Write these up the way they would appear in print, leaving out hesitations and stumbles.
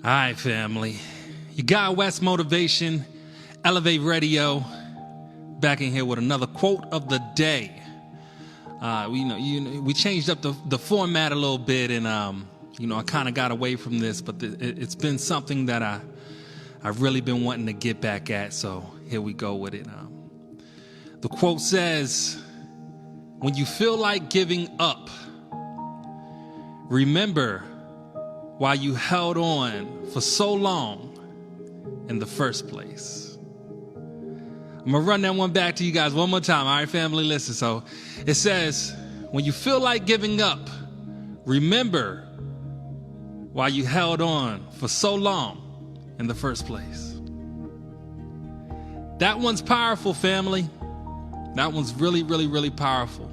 All right, family. You got West Motivation, Elev8 Radio, back in here with another quote of the day. We changed up the format a little bit, and I kind of got away from this, but it's been something that I've really been wanting to get back at. So here we go with it. The quote says, "When you feel like giving up, remember why you held on for so long in the first place." I'm going to run that one back to you guys one more time. All right, family, listen. So it says, when you feel like giving up, remember why you held on for so long in the first place. That one's powerful, family. That one's really, really, really powerful.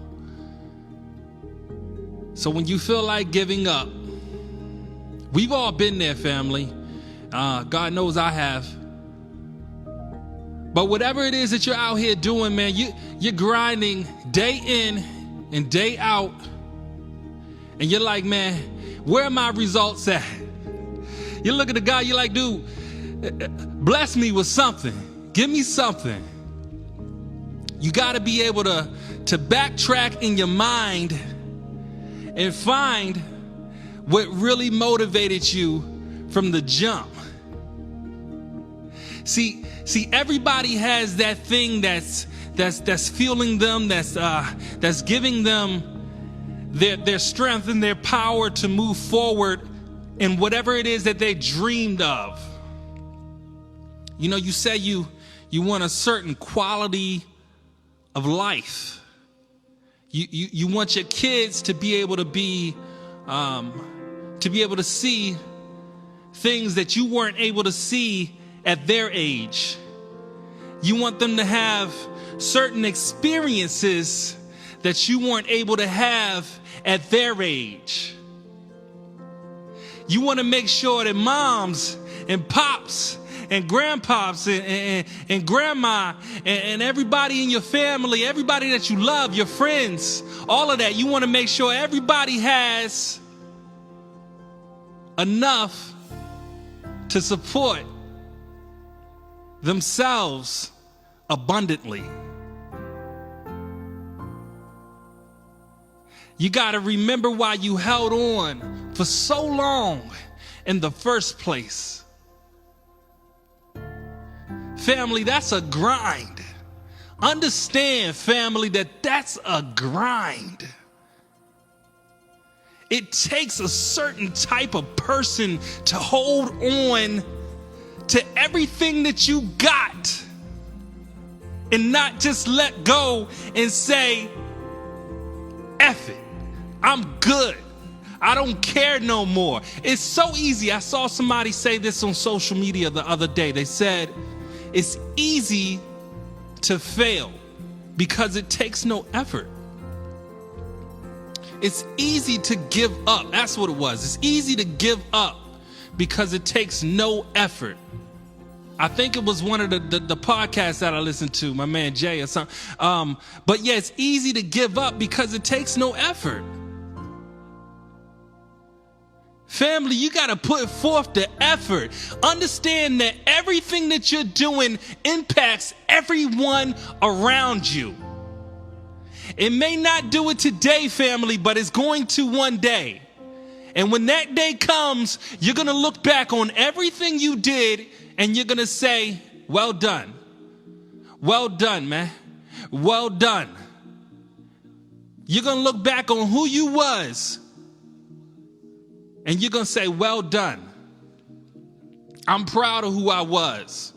So when you feel like giving up, we've all been there, family. God knows I have. But whatever it is that you're out here doing, man, you're grinding day in and day out. And you're like, man, where are my results at? You look at the guy, you're like, dude, bless me with something. Give me something. You got to be able to backtrack in your mind and find what really motivated you from the jump. See, everybody has that thing that's fueling them, that's giving them their strength and their power to move forward in whatever it is that they dreamed of. You know, you say you want a certain quality of life. You want your kids to be able to see things that you weren't able to see at their age. You want them to have certain experiences that you weren't able to have at their age. You want to make sure that moms and pops and grandpops and grandma and everybody in your family, everybody that you love, your friends, all of that, you want to make sure everybody has enough to support themselves abundantly. You got to remember why you held on for so long in the first place. Family, that's a grind. Understand, family, that's a grind. It takes a certain type of person to hold on to everything that you got and not just let go and say, F it, I'm good. I don't care no more. It's so easy. I saw somebody say this on social media the other day. They said, it's easy to fail because it takes no effort. It's easy to give up. That's what it was. It's easy to give up because it takes no effort. I think it was one of the podcasts that I listened to, my man Jay or something. But yeah, it's easy to give up because it takes no effort. Family, you got to put forth the effort. Understand that everything that you're doing impacts everyone around you. It may not do it today, family, but it's going to one day. And when that day comes, you're going to look back on everything you did and you're going to say, well done. Well done, man. Well done. You're going to look back on who you was and you're going to say, well done. I'm proud of who I was.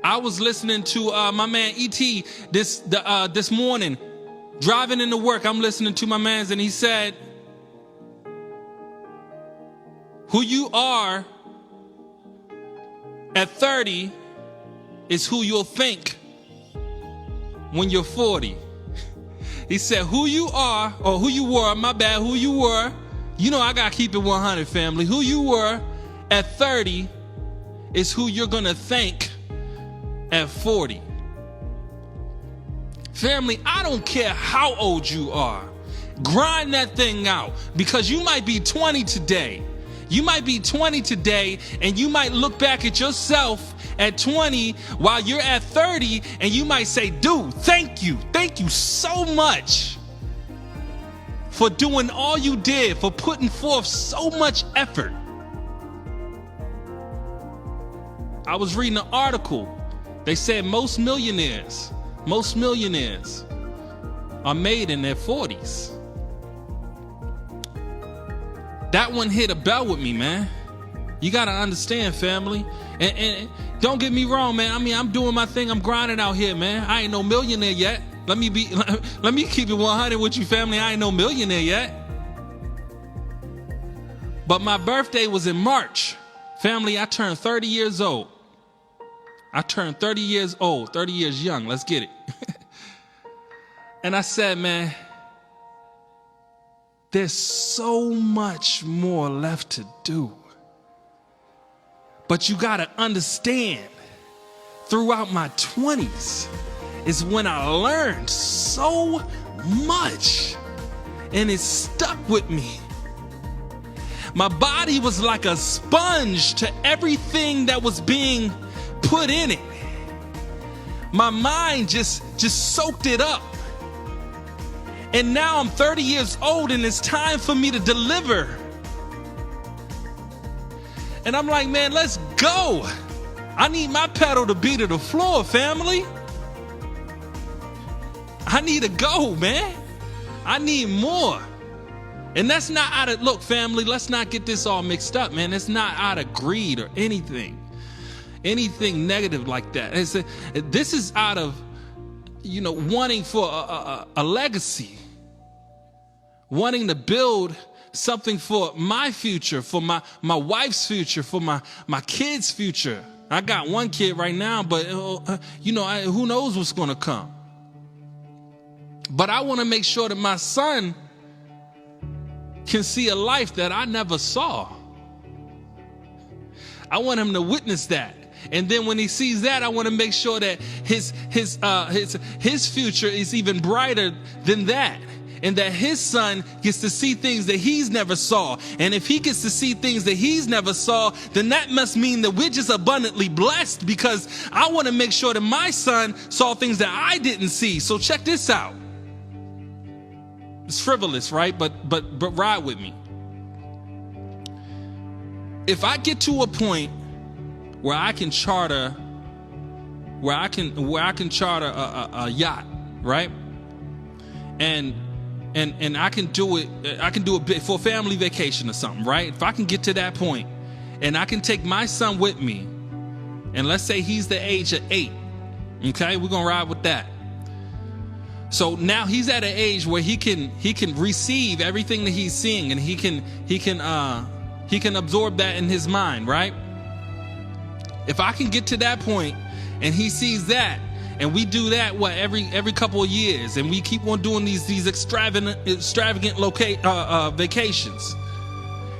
I was listening to my man E.T. this morning, driving into work. I'm listening to my man's, and he said, who you are at 30 is who you'll think when you're 40. He said, who you are, or who you were, my bad, who you were, you know I got to keep it 100, family. Who you were at 30 is who you're going to think at 40. Family, I don't care how old you are. Grind that thing out, because you might be 20 today. You might be 20 today, and you might look back at yourself at 20 while you're at 30, and you might say, dude, thank you so much for doing all you did, for putting forth so much effort. I was reading an article. They said most millionaires are made in their 40s. That one hit a bell with me, man. You got to understand, family. And don't get me wrong, man. I mean, I'm doing my thing. I'm grinding out here, man. I ain't no millionaire yet. Let me keep it 100 with you, family. I ain't no millionaire yet. But my birthday was in March. Family, I turned 30 years old. 30 years young. Let's get it. And I said, man, there's so much more left to do. But you got to understand, throughout my 20s is when I learned so much, and it stuck with me. My body was like a sponge to everything that was being put in it. My mind just soaked it up. And now I'm 30 years old, and it's time for me to deliver. And I'm like, man, let's go. I need my pedal to be to the floor, family. I need to go, man. I need more. And that's not out of, look, family, let's not get this all mixed up, man. It's not out of greed or anything negative like that. This is out of, wanting for a legacy, wanting to build something for my future, for my wife's future, for my kids' future. I got one kid right now, but who knows what's going to come. But I want to make sure that my son can see a life that I never saw. I want him to witness that. And then when he sees that, I want to make sure that his future is even brighter than that. And that his son gets to see things that he's never saw. And if he gets to see things that he's never saw, then that must mean that we're just abundantly blessed, because I want to make sure that my son saw things that I didn't see. So check this out. It's frivolous, right? But ride with me. If I get to a point where I can charter a yacht, right? And I can do it for a family vacation or something, right? If I can get to that point and I can take my son with me, and let's say he's the age of 8, okay? We're going to ride with that. So now he's at an age where he can receive everything that he's seeing, and he can absorb that in his mind, right? If I can get to that point and he sees that, and we do that every couple of years, and we keep on doing these extravagant vacations,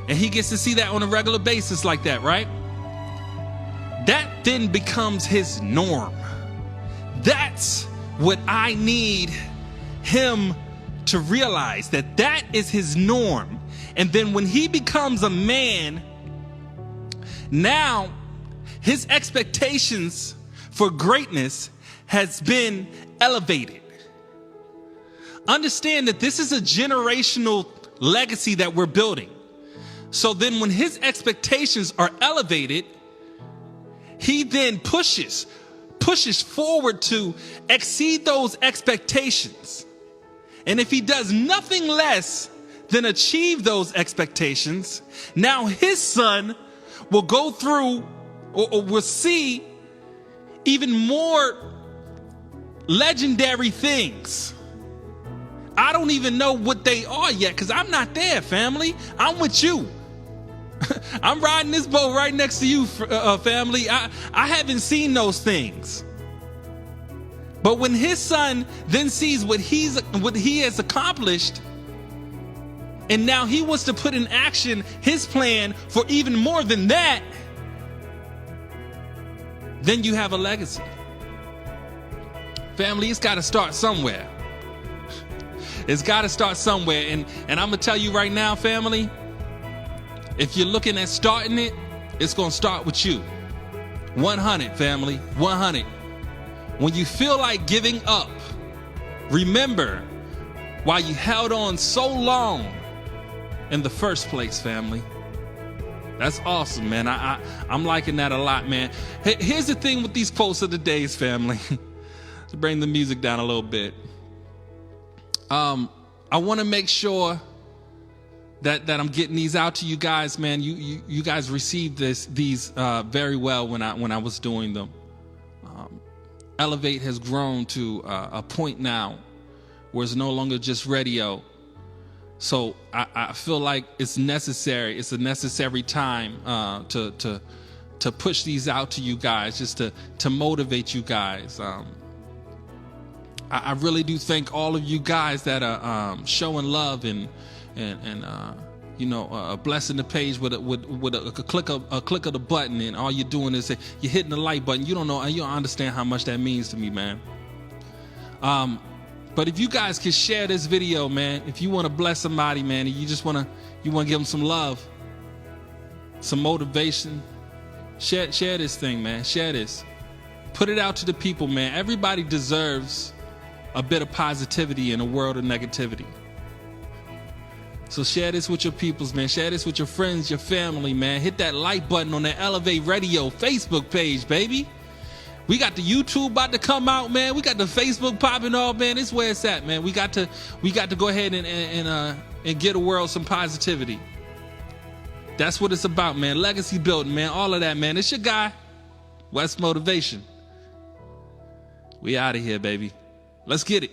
and he gets to see that on a regular basis like that, right? That then becomes his norm. That's what I need him to realize, that is his norm. And then when he becomes a man, now his expectations for greatness has been elevated. Understand that this is a generational legacy that we're building. So then when his expectations are elevated, he then pushes forward to exceed those expectations. And if he does nothing less than achieve those expectations, now his son will go through or will see even more legendary things. I don't even know what they are yet, because I'm not there, family. I'm with you. I'm riding this boat right next to you, family. I haven't seen those things. But when his son then sees what he has accomplished, and now he wants to put in action his plan for even more than that, then you have a legacy. Family, it's got to start somewhere. It's got to start somewhere. And I'm going to tell you right now, family, If you're looking at starting it, it's going to start with you. 100, family, 100. When you feel like giving up, remember why you held on so long in the first place, family. That's awesome, man. I'm liking that a lot, man. Here's the thing with these quotes of the days, family. To bring the music down a little bit. I want to make sure that I'm getting these out to you guys, man. You guys received these very well when I was doing them. Elev8 has grown to a point now where it's no longer just radio. So I feel like it's necessary. It's a necessary time to push these out to you guys, just to motivate you guys. I really do thank all of you guys that are showing love and blessing the page with a click of the button, and all you're doing is you're hitting the like button. You don't understand how much that means to me, man. But if you guys can share this video, man, if you want to bless somebody, man, and you want to give them some love, some motivation, share this thing, man. Share this. Put it out to the people, man. Everybody deserves a bit of positivity in a world of negativity. So share this with your peoples, man. Share this with your friends, your family, man. Hit that like button on the Elev8 Radio Facebook page, baby. We got the YouTube about to come out, man. We got the Facebook popping off, man. It's where it's at, man. We got to go ahead and get the world some positivity. That's what it's about, man. Legacy building, man. All of that, man. It's your guy, West Motivation. We out of here, baby. Let's get it.